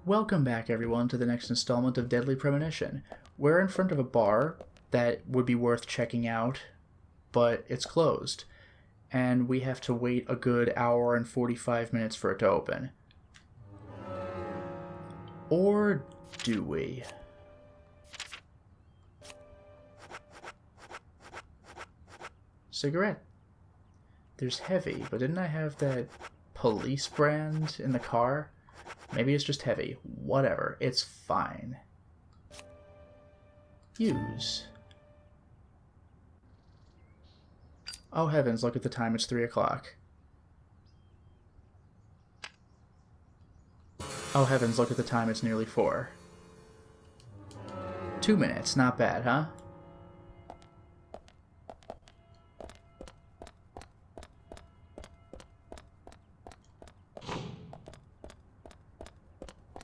Welcome back, everyone, to the next installment of Deadly Premonition. We're in front of a bar that would be worth checking out, but it's closed, and we have to wait a good hour and 45 minutes for it to open. Or do we? Cigarette. There's heavy, but didn't I have that police brand in the car? Maybe it's just heavy. Whatever. It's fine. Use. Oh heavens, look at the time. It's 3 o'clock. Oh heavens, look at the time. It's nearly 4. 2 minutes. Not bad, huh?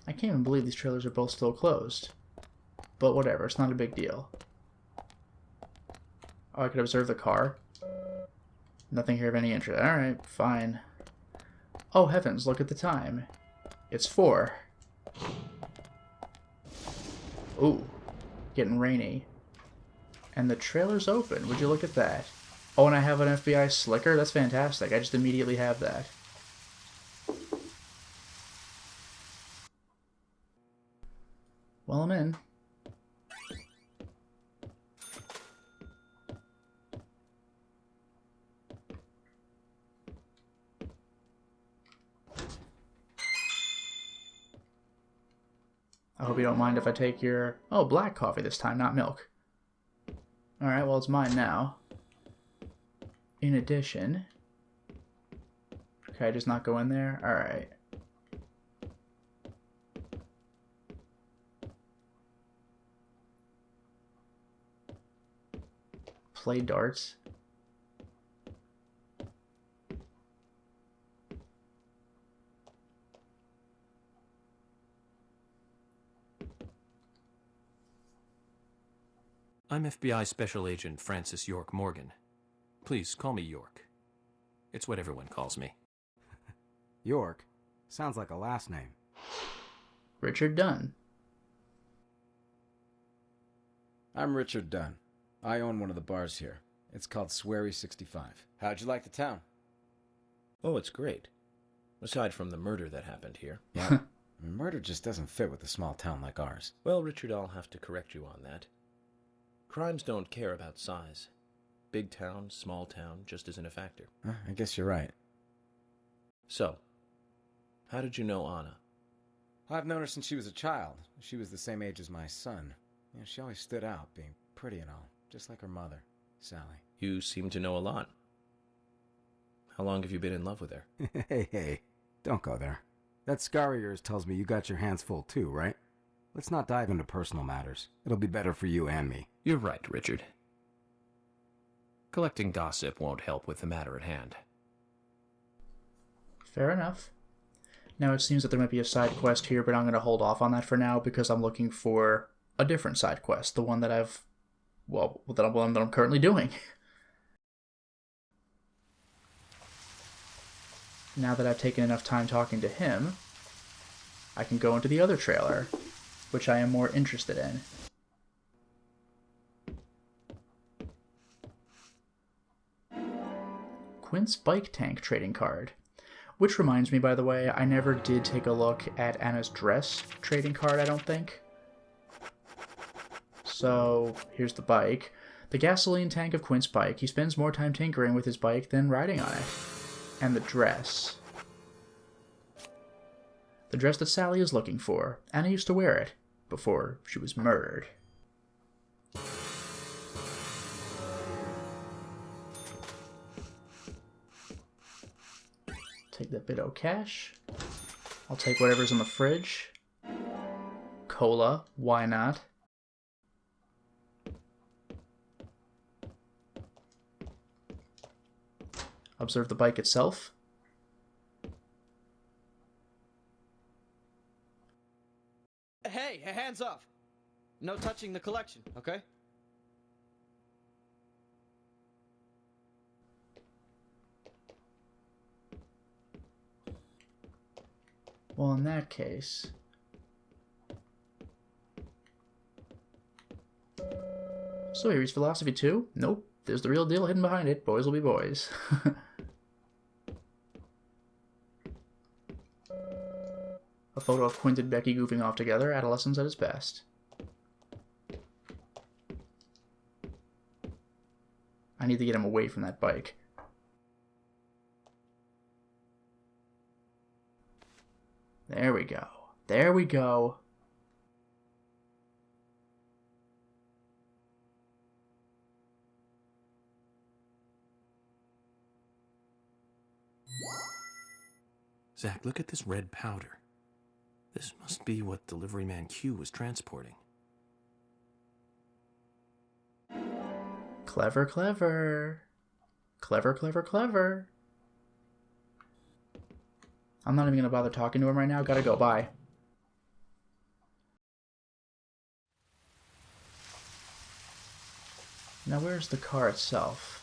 I can't even believe these trailers are both still closed. But whatever, it's not a big deal. Oh, I could observe the car? Nothing here of any interest. Alright, fine. Oh heavens, look at the time. It's 4. Ooh, getting rainy. And the trailer's open. Would you look at that? Oh, and I have an FBI slicker? That's fantastic. I just immediately have that. Well, I'm in. I hope you don't mind if I take your... Oh, black coffee this time, not milk. Alright, well, it's mine now. In addition... Can I just not go in there? Alright. Play darts. I'm FBI Special Agent Francis York Morgan. Please call me York. It's what everyone calls me. York? Sounds like a last name. Richard Dunn. I'm Richard Dunn. I own one of the bars here. It's called Sweary 65. How'd you like the town? Oh, it's great. Aside from the murder that happened here. Yeah. Murder just doesn't fit with a small town like ours. Well, Richard, I'll have to correct you on that. Crimes don't care about size. Big town, small town, just isn't a factor. I guess you're right. So, how did you know Anna? I've known her since she was a child. She was the same age as my son. You know, she always stood out, being pretty and all, just like her mother, Sally. You seem to know a lot. How long have you been in love with her? Hey, don't go there. That scar of yours tells me you got your hands full too, right? Let's not dive into personal matters. It'll be better for you and me. You're right, Richard. Collecting gossip won't help with the matter at hand. Fair enough. Now it seems that there might be a side quest here, but I'm going to hold off on that for now because I'm looking for a different side quest. The one that I've... Well, that I'm currently doing. Now that I've taken enough time talking to him, I can go into the other trailer, which I am more interested in. Quint's bike tank trading card. Which reminds me, by the way, I never did take a look at Anna's dress trading card, I don't think. So, here's the bike. The gasoline tank of Quint's bike. He spends more time tinkering with his bike than riding on it. And the dress. The dress that Sally is looking for. Anna used to wear it before she was murdered. Take that bit of cash. I'll take whatever's in the fridge. Cola, why not? Observe the bike itself. Hey, hands off. No touching the collection, okay? Well, in that case, So he reads philosophy too? Nope. There's the real deal hidden behind it. Boys will be boys. A photo of Quint and Becky goofing off together. Adolescence at its best. I need to get him away from that bike. There we go. There we go. Zach, look at this red powder. This must be what delivery man Q was transporting. Clever, clever. Clever, clever, clever. I'm not even going to bother talking to him right now. Gotta go. Bye. Now, where's the car itself?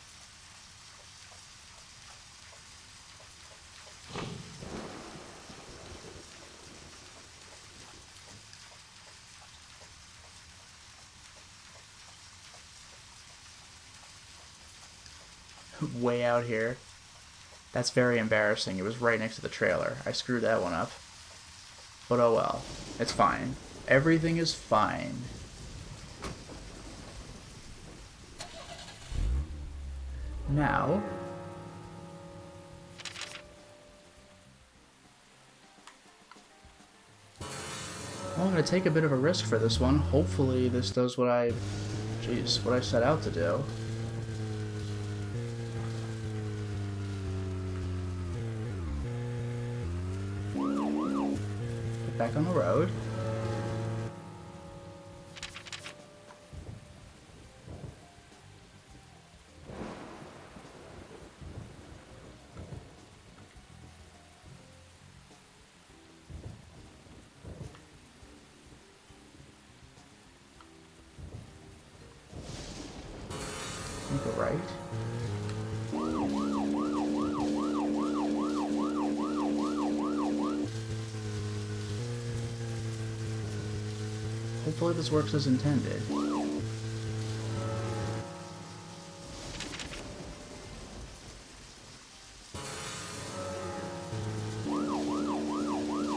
Way out here. That's very embarrassing. It was right next to the trailer. I screwed that one up. But oh well. It's fine. Everything is fine. Now... well, I'm going to take a bit of a risk for this one. Hopefully this does what I... jeez, what I set out to do. Back on the road. Go right. Hopefully this works as intended.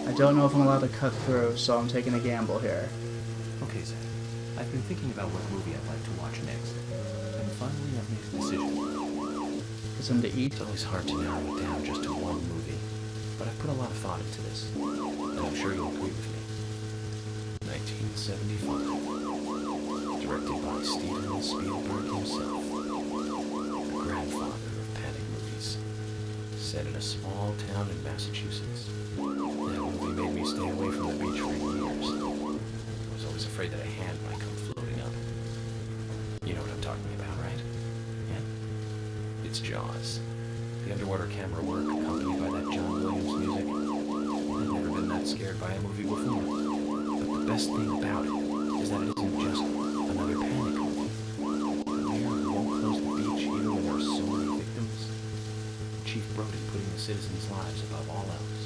I don't know if I'm allowed to cut through, so I'm taking a gamble here. Okay, Zach. I've been thinking about what movie I'd like to watch next. And finally I've made a decision. Get something to eat. It's always hard to narrow it down just to one movie. But I've put a lot of thought into this. And I'm sure you'll agree with me. 1975. Directed by Steven Spielberg himself. The grandfather of panic movies. Set in a small town in Massachusetts. That movie made me stay away from the beach for years. I was always afraid that a hand might come floating up. You know what I'm talking about, right? Yeah? It's Jaws. The underwater camera work accompanied by that John Williams music. I've never been that scared by a movie before. But the best thing about it is that it isn't just another panic movie. The mayor won't close the beach even when there are so many victims. Chief Brody putting the citizens' lives above all else.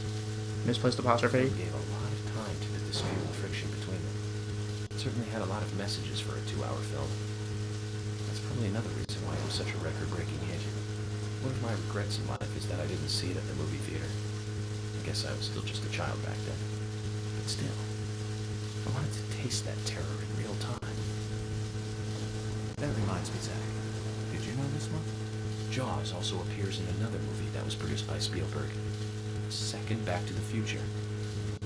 Misplaced apostrophe. He gave a lot of time to the dispute and friction between them. It certainly had a lot of messages for a 2-hour film. That's probably another reason why it was such a record-breaking hit. One of my regrets in life is that I didn't see it at the movie theater. I guess I was still just a child back then. But still, I wanted to taste that terror in real time. That reminds me, Zach. Did you know this one? Jaws also appears in another movie that was produced by Spielberg. The second Back to the Future.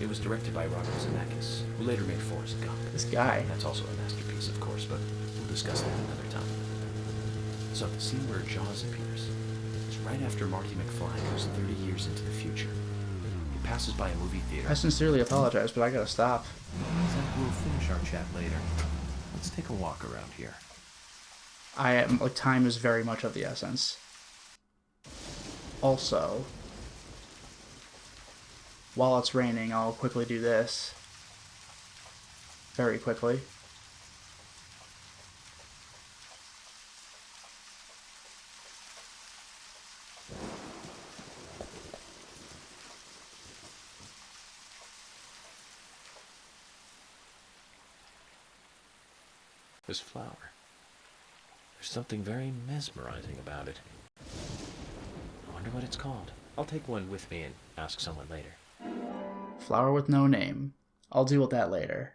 It was directed by Robert Zemeckis, who later made Forrest Gump. This guy. That's also a masterpiece, of course, but we'll discuss that another time. So the scene where Jaws appears is right after Marty McFly goes 30 years into the future. He passes by a movie theater. I sincerely apologize, but I gotta stop. Zach, we'll finish our chat later. Let's take a walk around here. Time is very much of the essence. Also, while it's raining, I'll quickly do this. Very quickly. This flower. There's something very mesmerizing about it. I wonder what it's called. I'll take one with me and ask someone later. Flower with no name. I'll deal with that later.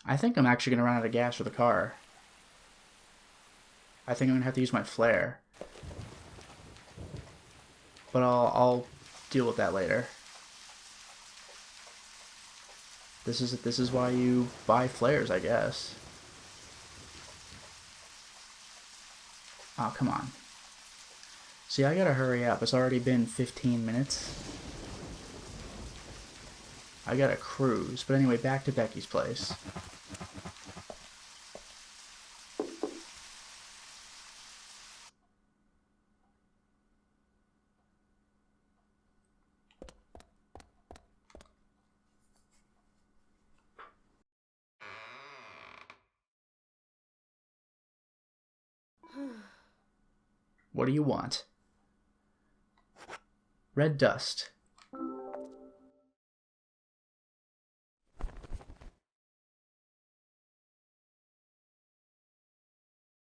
I think I'm actually going to run out of gas for the car. I think I'm going to have to use my flare. But I'll deal with that later. This is why you buy flares, I guess. Oh, come on. See, I gotta hurry up. It's already been 15 minutes. I gotta cruise. But anyway, back to Becky's place. What do you want? Red dust.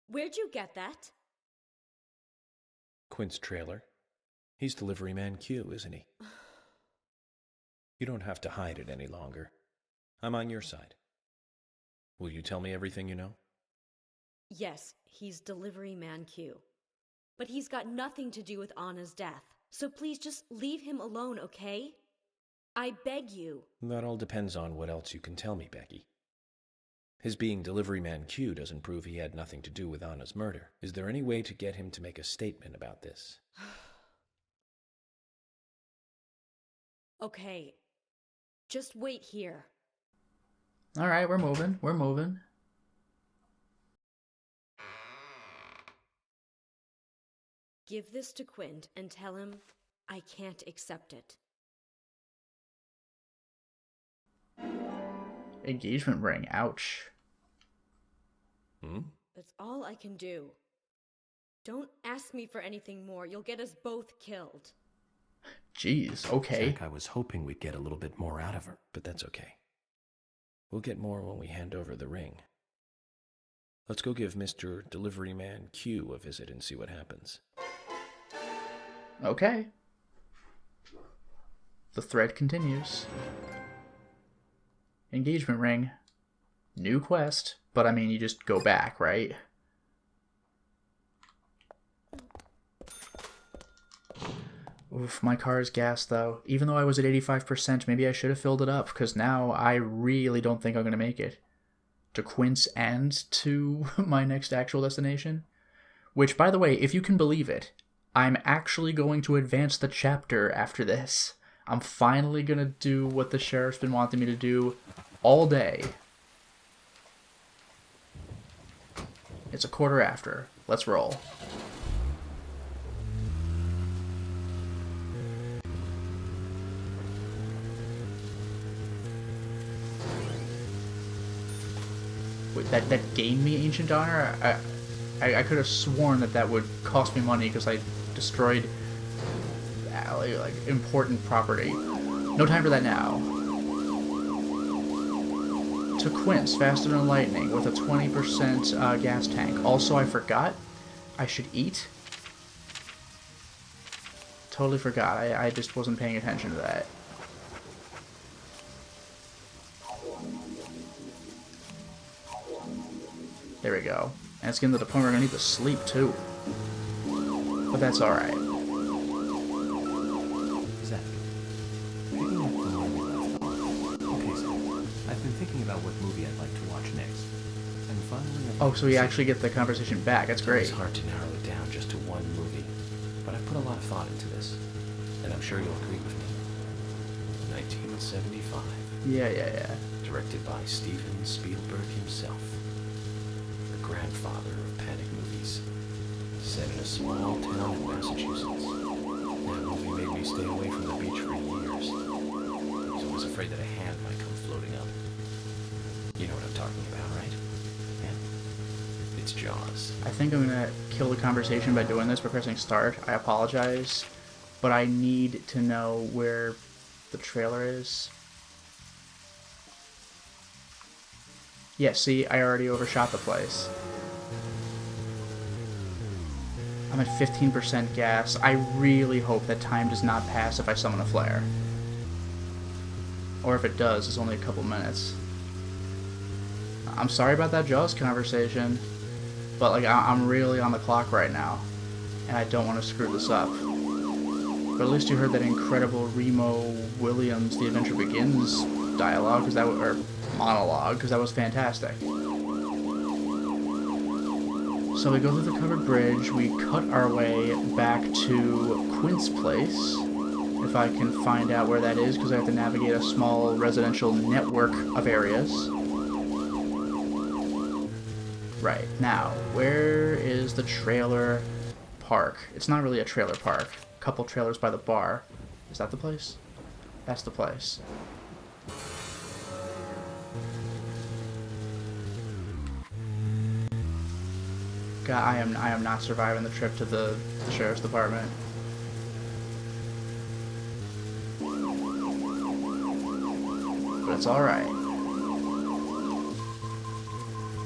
Where'd you get that? Quint's trailer. He's delivery man Q, isn't he? You don't have to hide it any longer. I'm on your side. Will you tell me everything you know? Yes, he's delivery man Q. But he's got nothing to do with Anna's death. So please just leave him alone, okay? I beg you. That all depends on what else you can tell me, Becky. His being delivery man Q doesn't prove he had nothing to do with Anna's murder. Is there any way to get him to make a statement about this? Okay. Just wait here. Alright, we're moving. We're moving. Give this to Quint and tell him I can't accept it. Engagement ring. Ouch. That's all I can do. Don't ask me for anything more. You'll get us both killed. Jeez, okay. Jack, I was hoping we'd get a little bit more out of her. But that's okay. We'll get more when we hand over the ring. Let's go give Mr. Delivery Man Q a visit and see what happens. Okay. The thread continues. Engagement ring. New quest. But I mean, you just go back, right? Oof, my car is gassed though. Even though I was at 85%, maybe I should have filled it up, because now I really don't think I'm going to make it. To Quint's and to my next actual destination. Which, by the way, if you can believe it, I'm actually going to advance the chapter after this. I'm finally going to do what the sheriff's been wanting me to do all day. It's 1:15. Let's roll. Wait, that gained me Ancient Honor? I could have sworn that would cost me money because I destroyed like important property. No time for that now. To Quint's, faster than lightning, with a 20% gas tank. Also, I forgot I should eat. Totally forgot. I just wasn't paying attention to that. There we go. And it's getting to the point where we're going to need to sleep, too. But that's alright. Zach, picking up from where we left off. Okay, so I've been thinking about what movie I'd like to watch next. And finally... Oh, so we actually get the conversation back. That's great. It's hard to narrow it down just to one movie. But I've put a lot of thought into this. And I'm sure you'll agree with me. 1975. Yeah. Directed by Steven Spielberg himself. Grandfather of panic movies, set in a small town in Massachusetts. That movie made me stay away from the beach for years. I was afraid that a hand might come floating up. You know what I'm talking about, right? Yeah. It's Jaws. I think I'm going to kill the conversation by doing this, by pressing start. I apologize, but I need to know where the trailer is. Yeah, see, I already overshot the place. I'm at 15% gas. I really hope that time does not pass if I summon a flare. Or if it does, it's only a couple minutes. I'm sorry about that Jaws conversation, but like I'm really on the clock right now, and I don't want to screw this up. But at least you heard that incredible Remo Williams The Adventure Begins dialogue, or monologue, because that was fantastic. So we go through the covered bridge, we cut our way back to Quint's place, if I can find out where that is, because I have to navigate a small residential network of areas. Right, now, where is the trailer park? It's not really a trailer park. A couple trailers by the bar. Is that the place? That's the place. God, I am not surviving the trip to the sheriff's department. But it's alright.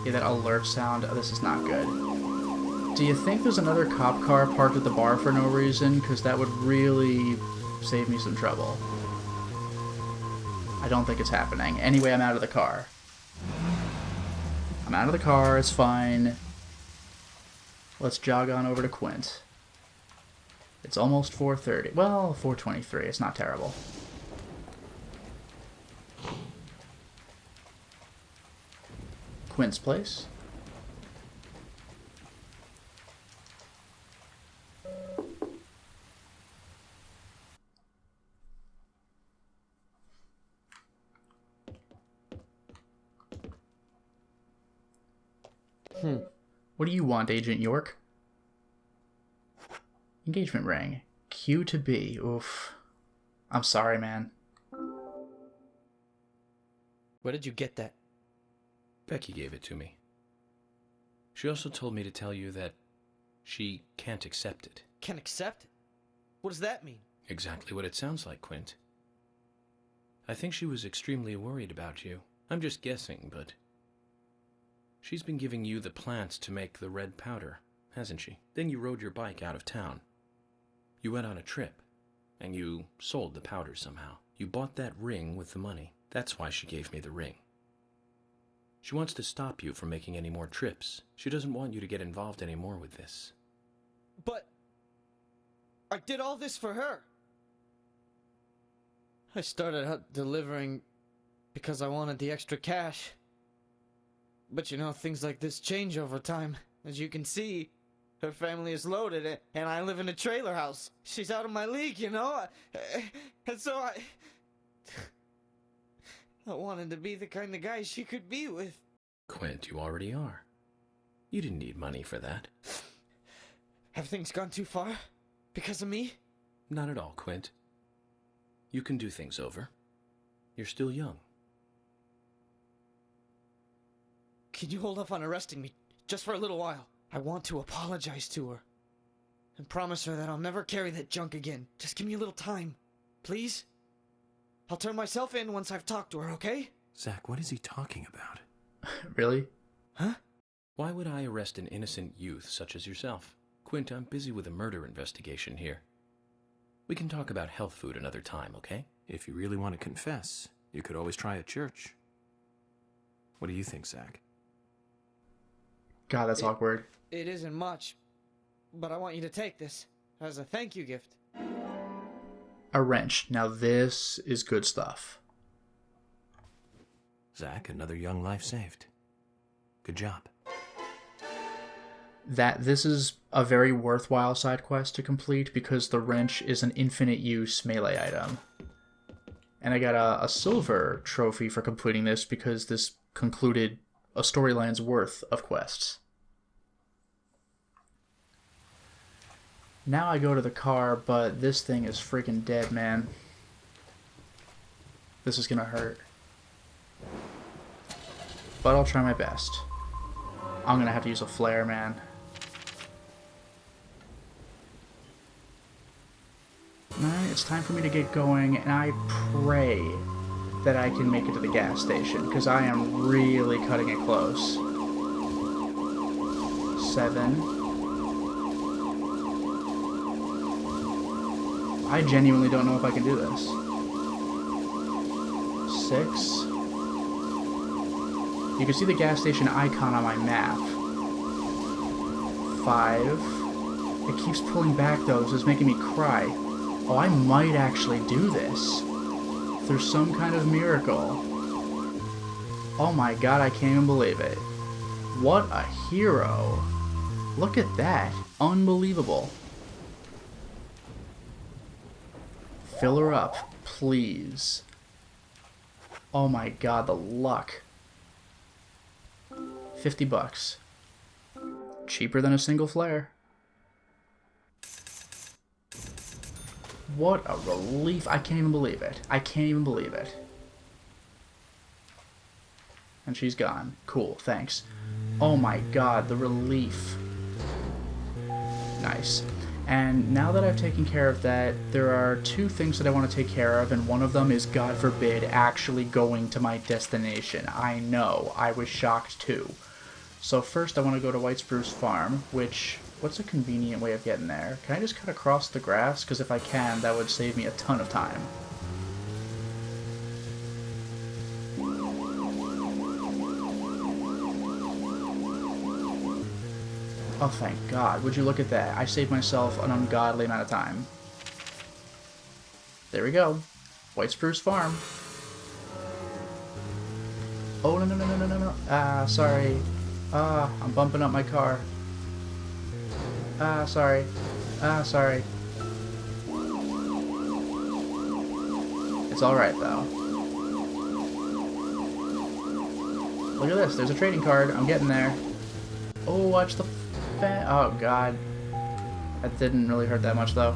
Yeah, that alert sound, oh, this is not good. Do you think there's another cop car parked at the bar for no reason? Because that would really save me some trouble. I don't think it's happening. Anyway, I'm out of the car. I'm out of the car, it's fine. Let's jog on over to Quint. It's almost 4:30. Well, 4:23. It's not terrible. Quint's place. What do you want, Agent York? Engagement ring. Q to B. Oof. I'm sorry, man. Where did you get that? Becky gave it to me. She also told me to tell you that she can't accept it. Can't accept it? What does that mean? Exactly what it sounds like, Quint. I think she was extremely worried about you. I'm just guessing, but she's been giving you the plants to make the red powder, hasn't she? Then you rode your bike out of town. You went on a trip, and you sold the powder somehow. You bought that ring with the money. That's why she gave me the ring. She wants to stop you from making any more trips. She doesn't want you to get involved anymore with this. But I did all this for her. I started out delivering because I wanted the extra cash. But you know, things like this change over time. As you can see, her family is loaded, and I live in a trailer house. She's out of my league, you know? And so I wanted to be the kind of guy she could be with. Quint, you already are. You didn't need money for that. Have things gone too far? Because of me? Not at all, Quint. You can do things over. You're still young. Can you hold off on arresting me, just for a little while? I want to apologize to her. And promise her that I'll never carry that junk again. Just give me a little time, please? I'll turn myself in once I've talked to her, okay? Zach, what is he talking about? Really? Huh? Why would I arrest an innocent youth such as yourself? Quint, I'm busy with a murder investigation here. We can talk about health food another time, okay? If you really want to confess, you could always try a church. What do you think, Zach? God, that's awkward. It isn't much, but I want you to take this as a thank you gift. A wrench. Now this is good stuff. Zach, another young life saved. Good job. This is a very worthwhile side quest to complete because the wrench is an infinite use melee item. And I got a silver trophy for completing this because this concluded a storyline's worth of quests. Now I go to the car, but this thing is freaking dead, man. This is gonna hurt. But I'll try my best. I'm gonna have to use a flare, man. Alright, it's time for me to get going, and I pray that I can make it to the gas station, because I am really cutting it close. 7. I genuinely don't know if I can do this. 6. You can see the gas station icon on my map. 5. It keeps pulling back though, this is making me cry. Oh, I might actually do this. Through some kind of miracle. Oh my god, I can't even believe it. What a hero. Look at that. Unbelievable. Fill her up, please. Oh my god, the luck. 50 bucks. Cheaper than a single flare. What a relief. I can't even believe it. I can't even believe it. And she's gone. Cool, thanks. Oh my god, the relief. Nice. And now that I've taken care of that, there are 2 things that I want to take care of, and one of them is, God forbid, actually going to my destination. I know. I was shocked too. So first I want to go to White Spruce Farm, which... what's a convenient way of getting there? Can I just cut across the grass? Because if I can, that would save me a ton of time. Oh, thank God. Would you look at that? I saved myself an ungodly amount of time. There we go. White Spruce Farm. Oh, no, no, no, no, no, no, no. Ah, sorry. Ah, I'm bumping up my car. Ah, sorry. Ah, sorry. It's alright, though. Look at this. There's a trading card. I'm getting there. Oh, watch the oh, God. That didn't really hurt that much, though.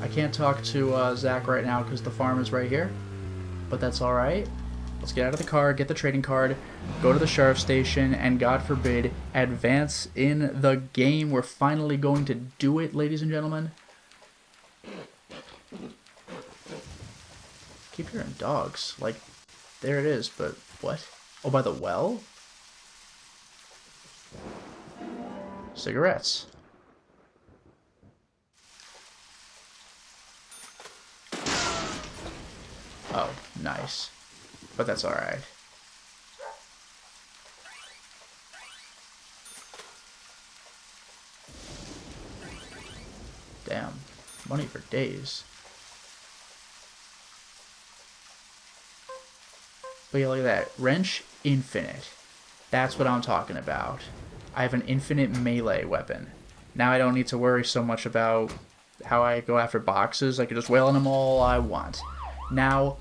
I can't talk to Zach right now because the farm is right here. But that's alright. Let's get out of the car, get the trading card, go to the sheriff's station, and God forbid, advance in the game. We're finally going to do it, ladies and gentlemen. Keep hearing dogs. Like, there it is, but what? Oh, by the well? Cigarettes. Oh, nice. But that's alright. Damn. Money for days. But yeah, look at that. Wrench infinite. That's what I'm talking about. I have an infinite melee weapon. Now I don't need to worry so much about how I go after boxes. I can just wail on them all I want. Now,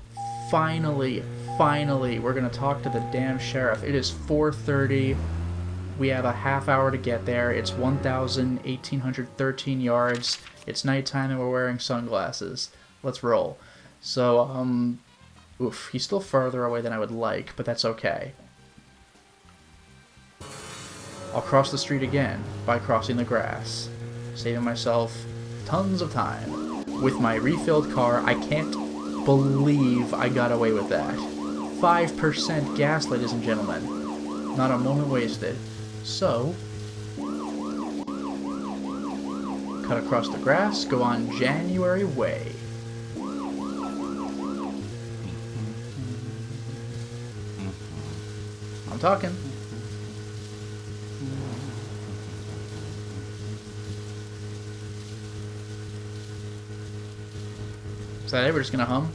finally, we're going to talk to the damn sheriff. It is 4:30. We have a half hour to get there. It's 1,813 yards. It's nighttime and we're wearing sunglasses. Let's roll. So, oof, he's still farther away than I would like, but that's okay. I'll cross the street again by crossing the grass, saving myself tons of time. With my refilled car, I can't believe I got away with that. 5% gas, ladies and gentlemen. Not a moment wasted. So, cut across the grass, go on January way. I'm talking. Is that it? We're just gonna hum?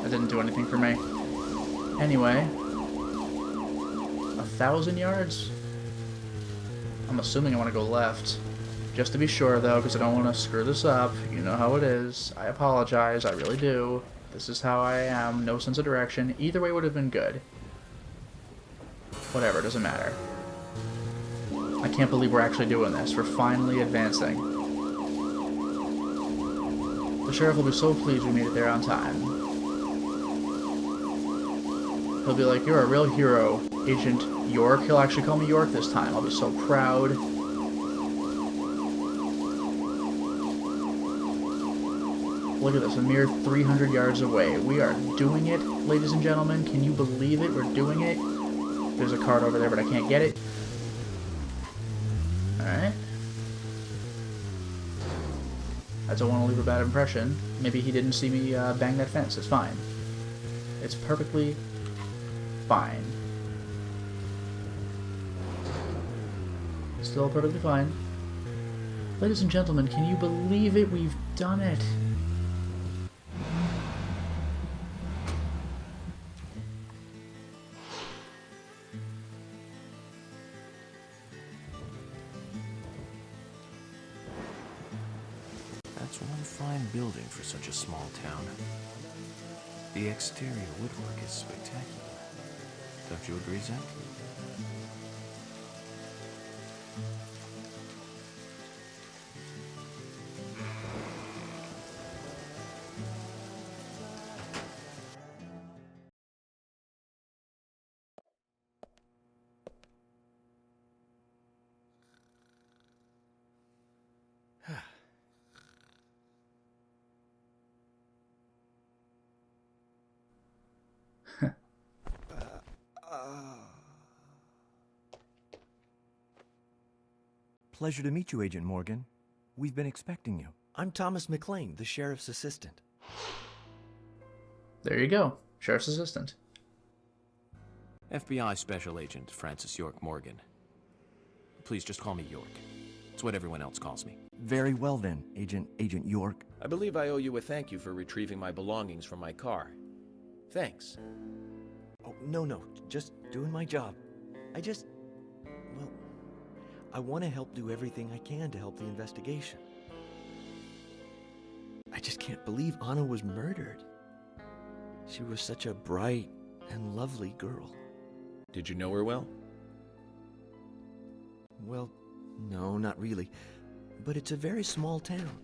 That didn't do anything for me. Anyway. 1,000 yards? I'm assuming I want to go left. Just to be sure, though, because I don't want to screw this up. You know how it is. I apologize. I really do. This is how I am. No sense of direction. Either way would have been good. Whatever. Doesn't matter. I can't believe we're actually doing this. We're finally advancing. The sheriff will be so pleased we made it there on time. He'll be like, "You're a real hero, Agent York." He'll actually call me York this time. I'll be so proud. I Look at this, a mere 300 yards away. We are doing it, ladies and gentlemen. Can you believe it? We're doing it. There's a card over there, but I can't get it. Alright. I don't want to leave a bad impression. Maybe he didn't see me bang that fence. It's fine. It's perfectly fine. Still perfectly fine. Ladies and gentlemen, can you believe it? We've done it. That's one fine building for such a small town. The exterior woodwork is spectacular. Don't you agree, Zach? Pleasure to meet you, Agent Morgan. We've been expecting you. I'm Thomas McLean, the sheriff's assistant. There you go. Sheriff's assistant. FBI Special Agent Francis York Morgan. Please just call me York. It's what everyone else calls me. Very well then, Agent York. I believe I owe you a thank you for retrieving my belongings from my car. Thanks. Oh, no, just doing my job. I want to help do everything I can to help the investigation. I just can't believe Anna was murdered. She was such a bright and lovely girl. Did you know her well? Well, no, not really. But it's a very small town.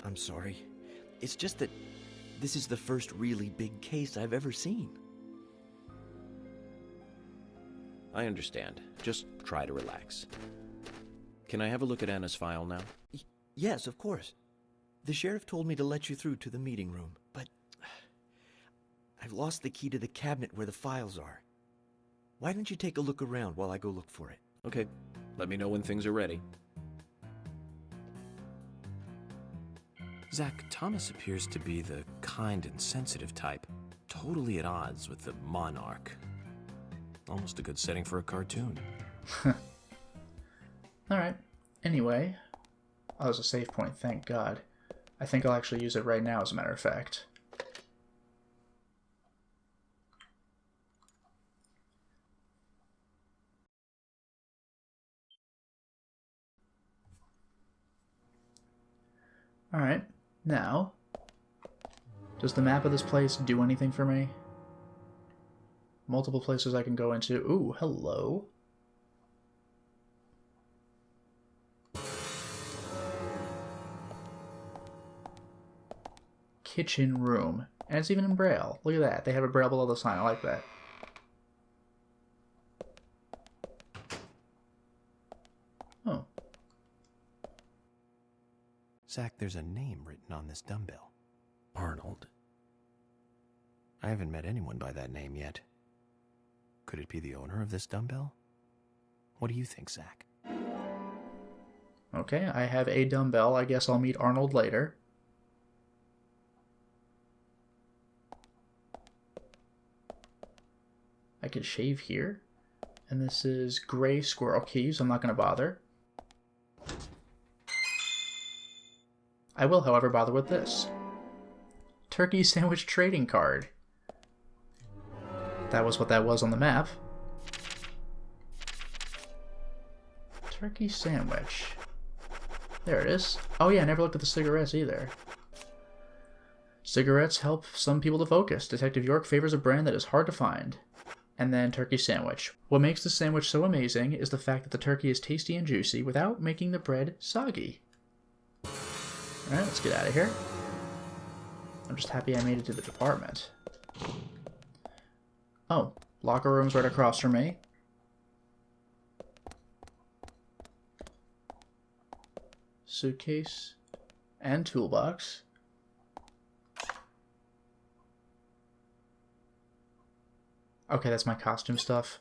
I'm sorry. It's just that this is the first really big case I've ever seen. I understand. Just try to relax. Can I have a look at Anna's file now? Yes, of course. The sheriff told me to let you through to the meeting room, but I've lost the key to the cabinet where the files are. Why don't you take a look around while I go look for it? Okay. Let me know when things are ready. Zach, Thomas appears to be the kind and sensitive type, totally at odds with the monarch. Almost a good setting for a cartoon. Alright. Anyway. Oh, there's a save point, thank God. I think I'll actually use it right now, as a matter of fact. Alright. Now, does the map of this place do anything for me? Multiple places I can go into. Ooh, hello. Kitchen room. And it's even in Braille. Look at that. They have a Braille below the sign. I like that. Oh. Zach, there's a name written on this dumbbell. Arnold. I haven't met anyone by that name yet. Could it be the owner of this dumbbell? What do you think, Zach? Okay, I have a dumbbell. I guess I'll meet Arnold later. I could shave here. And this is gray squirrel keys. I'm not going to bother. I will, however, bother with this. Turkey sandwich trading card. That was what that was on the map. Turkey sandwich. There it is. Oh yeah, I never looked at the cigarettes either. Cigarettes help some people to focus. Detective York favors a brand that is hard to find. And then turkey sandwich. What makes the sandwich so amazing is the fact that the turkey is tasty and juicy without making the bread soggy. Alright, let's get out of here. I'm just happy I made it to the department. Oh, locker room's right across from me. Suitcase and toolbox. Okay, that's my costume stuff.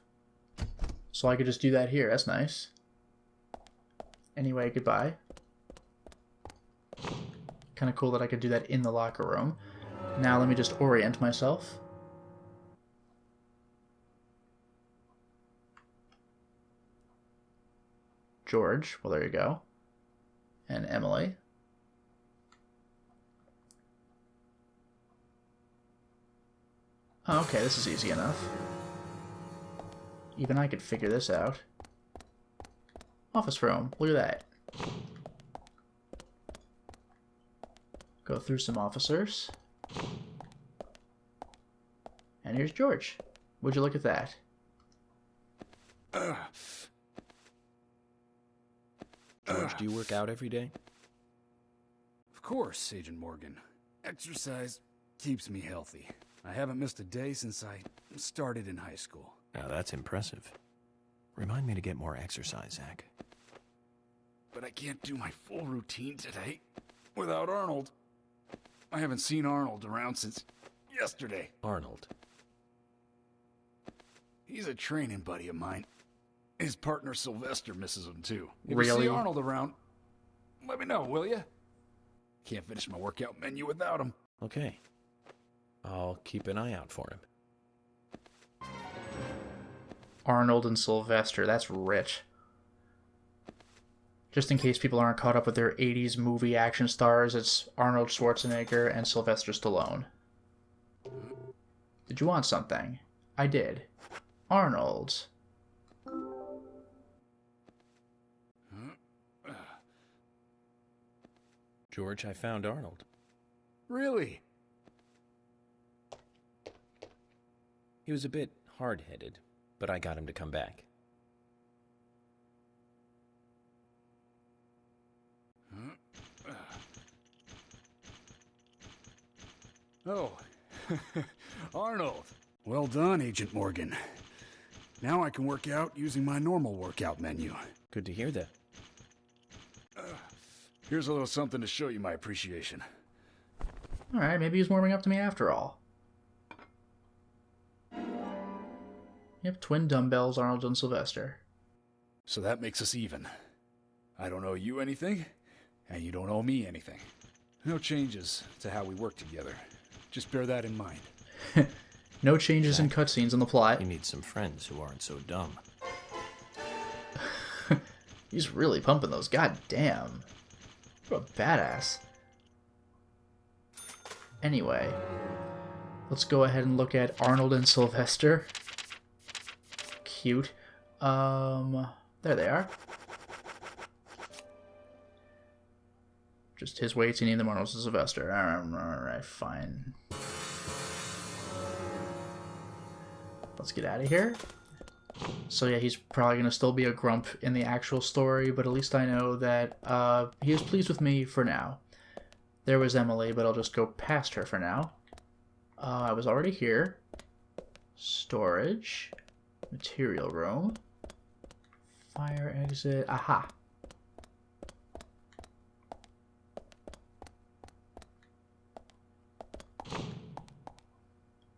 So I could just do that here. That's nice. Anyway, goodbye. Kind of cool that I could do that in the locker room. Now let me just orient myself. George, well there you go. And Emily. Oh, okay, this is easy enough. Even I could figure this out. Office room, look at that. Go through some officers. And here's George. Would you look at that? George, do you work out every day? Of course, Agent Morgan. Exercise keeps me healthy. I haven't missed a day since I started in high school. Now that's impressive. Remind me to get more exercise, Zach. But I can't do my full routine today without Arnold. I haven't seen Arnold around since yesterday. Arnold. He's a training buddy of mine. His partner Sylvester misses him too. If Really? you see Arnold around, let me know, will you? Can't finish my workout menu without him. Okay. I'll keep an eye out for him. Arnold and Sylvester, that's rich. Just in case people aren't caught up with their 80s movie action stars, it's Arnold Schwarzenegger and Sylvester Stallone. Did you want something? I did. Arnold. George, I found Arnold. Really? He was a bit hard-headed, but I got him to come back. Oh, Arnold. Well done, Agent Morgan. Now I can work out using my normal workout menu. Good to hear that. Here's a little something to show you my appreciation. Alright, maybe he's warming up to me after all. Yep, twin dumbbells, Arnold and Sylvester. So that makes us even. I don't owe you anything, and you don't owe me anything. No changes to how we work together. Just bear that in mind. No changes in cutscenes in the plot. You need some friends who aren't so dumb. He's really pumping those. God damn. What a badass. Anyway, let's go ahead and look at Arnold and Sylvester. Cute. There they are. Just his weights, you need them, Arnold and Sylvester. Alright, fine. Let's get out of here. So yeah, he's probably going to still be a grump in the actual story, but at least I know that he is pleased with me for now. There was Emily, but I'll just go past her for now. I was already here. Storage. Material room. Fire exit. Aha.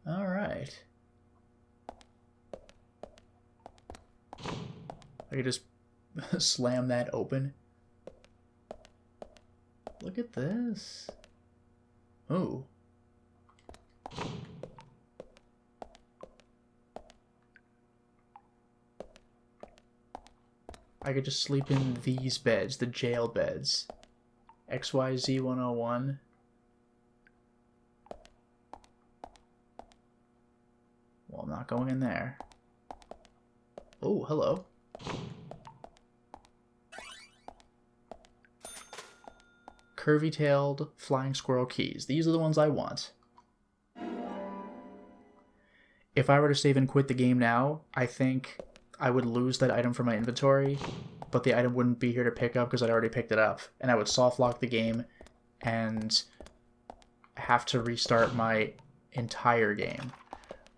Alright. I could just slam that open. Look at this. Ooh. I could just sleep in these beds, the jail beds. XYZ 101. Well, I'm not going in there. Oh, hello. Curvy-tailed flying squirrel keys. These are the ones I want. If I were to save and quit the game now, I think I would lose that item from my inventory, but the item wouldn't be here to pick up because I'd already picked it up. And I would soft lock the game and have to restart my entire game.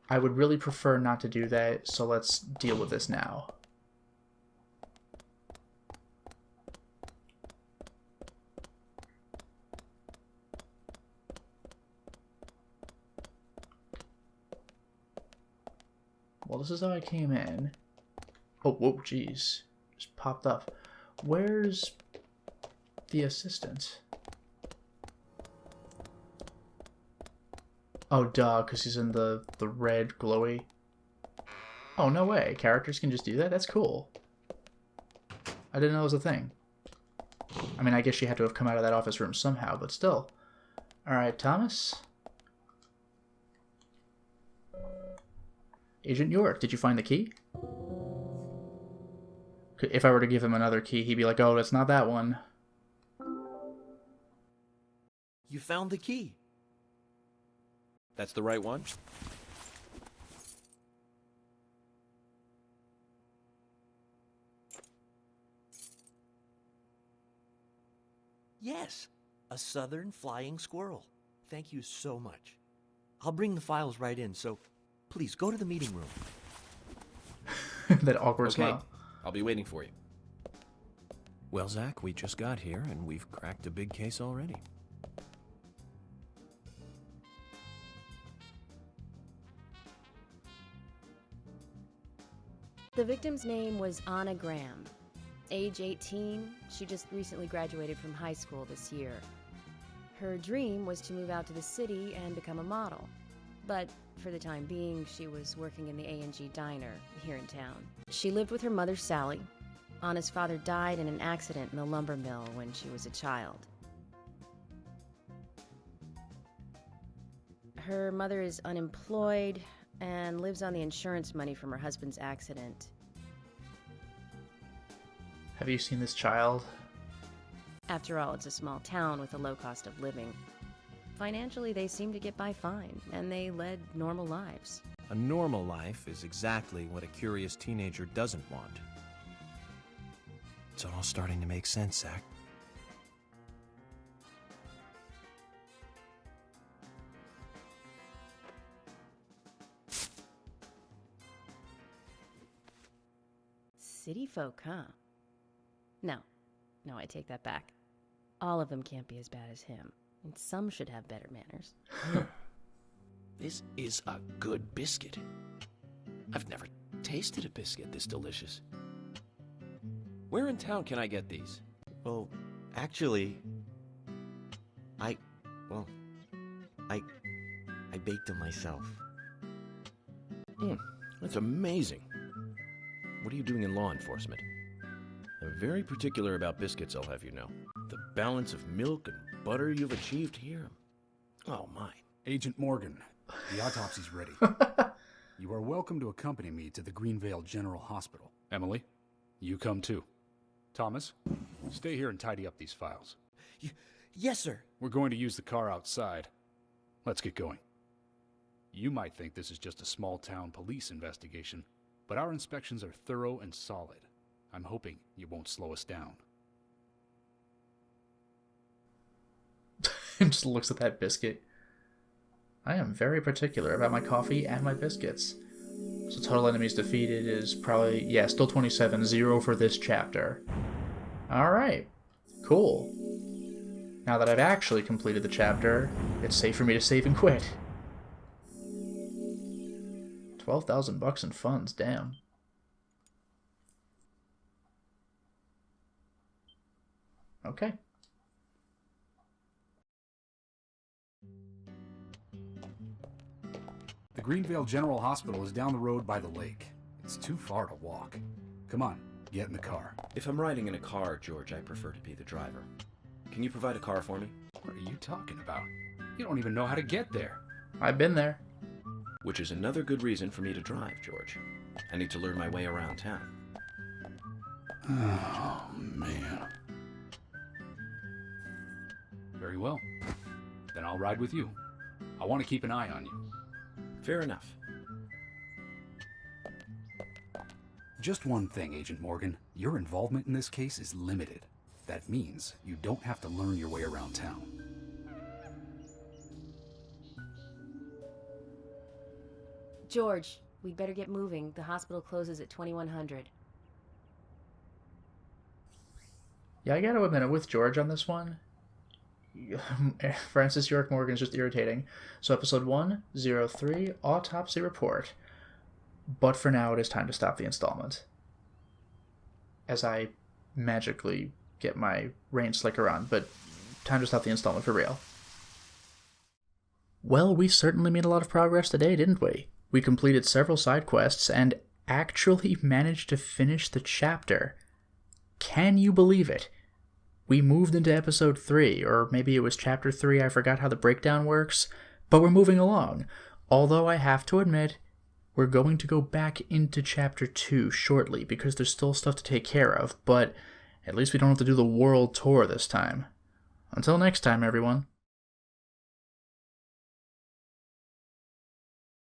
I would really prefer not to do that, so let's deal with this now. Well, this is how I came in. Oh, whoa, jeez. Just popped up. Where's the assistant? Oh, duh, because he's in the red glowy. Oh, no way. Characters can just do that? That's cool. I didn't know it was a thing. I mean, I guess she had to have come out of that office room somehow, but still. Alright, Thomas. Agent York, did you find the key? If I were to give him another key, he'd be like, oh, that's not that one. You found the key. That's the right one? Yes, a southern flying squirrel. Thank you so much. I'll bring the files right in, so please go to the meeting room. That awkward Okay, smile. I'll be waiting for you. Well, Zach, we just got here, and we've cracked a big case already. The victim's name was Anna Graham. Age 18, she just recently graduated from high school this year. Her dream was to move out to the city and become a model. But for the time being, she was working in the A&G diner here in town. She lived with her mother, Sally. Anna's father died in an accident in the lumber mill when she was a child. Her mother is unemployed and lives on the insurance money from her husband's accident. Have you seen this child? After all, it's a small town with a low cost of living. Financially, they seem to get by fine, and they led normal lives. A normal life is exactly what a curious teenager doesn't want. It's all starting to make sense, Zach. City folk, huh? No, I take that back. All of them can't be as bad as him, and some should have better manners. This is a good biscuit. I've never tasted a biscuit this delicious. Where in town can I get these? Well, actually, I baked them myself. That's amazing. What are you doing in law enforcement? I'm very particular about biscuits, I'll have you know. The balance of milk and butter you've achieved here. Oh, my. Agent Morgan, the autopsy's ready. You are welcome to accompany me to the Greenvale General Hospital. Emily, you come too. Thomas, stay here and tidy up these files. Yes, sir. We're going to use the car outside. Let's get going. You might think this is just a small-town police investigation, but our inspections are thorough and solid. I'm hoping you won't slow us down. And just looks at that biscuit. I am very particular about my coffee and my biscuits. So total enemies defeated is probably, yeah, still 27, 0 for this chapter. Alright, cool. Now that I've actually completed the chapter, it's safe for me to save and quit. 12,000 bucks in funds, damn. Okay. The Greenvale General Hospital is down the road by the lake. It's too far to walk. Come on, get in the car. If I'm riding in a car, George, I prefer to be the driver. Can you provide a car for me? What are you talking about? You don't even know how to get there. I've been there. Which is another good reason for me to drive, George. I need to learn my way around town. Oh, man. Very well. Then I'll ride with you. I want to keep an eye on you. Fair enough. Just one thing, Agent Morgan. Your involvement in this case is limited. That means you don't have to learn your way around town. George, we'd better get moving. The hospital closes at 2100. Yeah, I gotta admit, I'm with George on this one. Francis York Morgan is just irritating. So episode 103, Autopsy Report. But for now, it is time to stop the installment. As I magically get my rain slicker on, but time to stop the installment for real. Well, we certainly made a lot of progress today, didn't we? We completed several side quests and actually managed to finish the chapter. Can you believe it? We moved into episode 3, or maybe it was chapter 3, I forgot how the breakdown works, but we're moving along. Although I have to admit, we're going to go back into chapter 2 shortly because there's still stuff to take care of, but at least we don't have to do the world tour this time. Until next time, everyone.